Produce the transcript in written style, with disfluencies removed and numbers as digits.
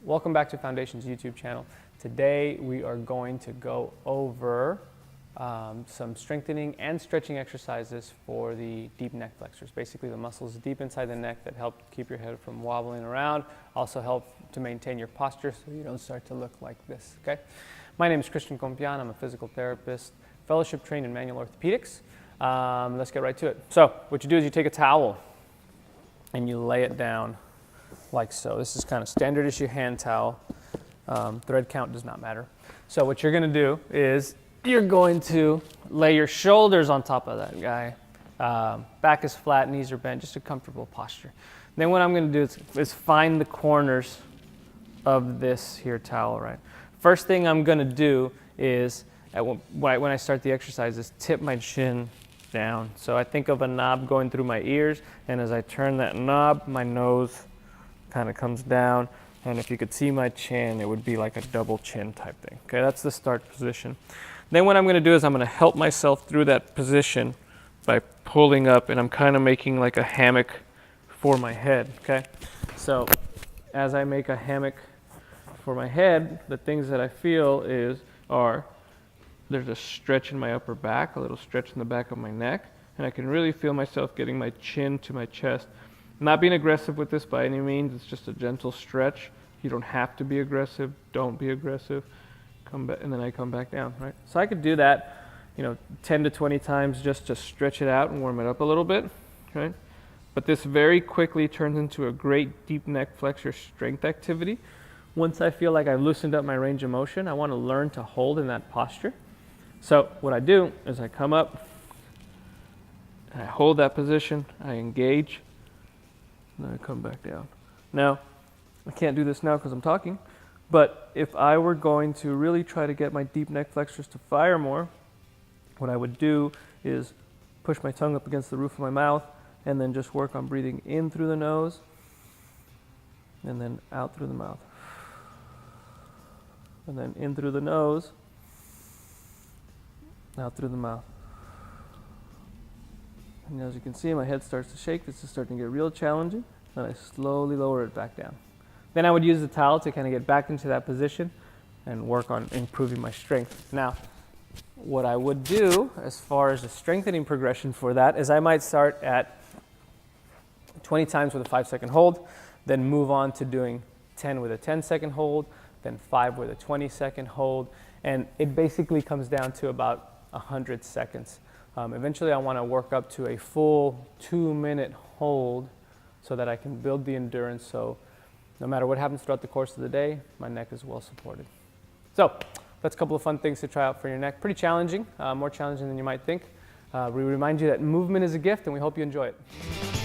Welcome back to Foundations YouTube channel. Today we are going to go over some strengthening and stretching exercises for the deep neck flexors. Basically the muscles deep inside the neck that help keep your head from wobbling around, also help to maintain your posture so you don't start to look like this, okay? My name is Christian Compean. I'm a physical therapist, fellowship trained in manual orthopedics. Let's get right to it. So what you do is you take a towel and you lay it down like so. This is kind of standard issue hand towel. Thread count does not matter. So what you're going to do is you're going to lay your shoulders on top of that guy. Back is flat, knees are bent, just a comfortable posture. Then what I'm going to do is find the corners of this here towel, right? First thing I'm going to do is, when I start the exercise, is tip my chin down. So I think of a knob going through my ears, and as I turn that knob, my nose kind of comes down, and if you could see my chin, it would be like a double chin type thing. Okay, that's the start position. Then what I'm going to do is I'm going to help myself through that position by pulling up, and I'm kind of making like a hammock for my head. Okay, so as I make a hammock for my head, the things that I feel are there's a stretch in my upper back, a little stretch in the back of my neck, and I can really feel myself getting my chin to my chest. I'm not being aggressive with this by any means, it's just a gentle stretch. You don't have to be aggressive, don't be aggressive. Come back, and then I come back down, right? So I could do that, 10 to 20 times just to stretch it out and warm it up a little bit, right? But this very quickly turns into a great deep neck flexor strength activity. Once I feel like I've loosened up my range of motion, I want to learn to hold in that posture. So what I do is I come up, and I hold that position, I engage, and then I come back down. Now, I can't do this now because I'm talking, but if I were going to really try to get my deep neck flexors to fire more, what I would do is push my tongue up against the roof of my mouth and then just work on breathing in through the nose and then out through the mouth. And then in through the nose, out through the mouth. And as you can see, my head starts to shake. This is starting to get real challenging. Then I slowly lower it back down. Then I would use the towel to kind of get back into that position and work on improving my strength. Now, what I would do as far as the strengthening progression for that is I might start at 20 times with a 5-second hold, then move on to doing 10 with a 10-second hold, then 5 with a 20-second hold, and it basically comes down to about 100 seconds. Eventually I want to work up to a full 2-minute hold so that I can build the endurance so no matter what happens throughout the course of the day, my neck is well supported. So that's a couple of fun things to try out for your neck. Pretty challenging, more challenging than you might think. We remind you that movement is a gift and we hope you enjoy it.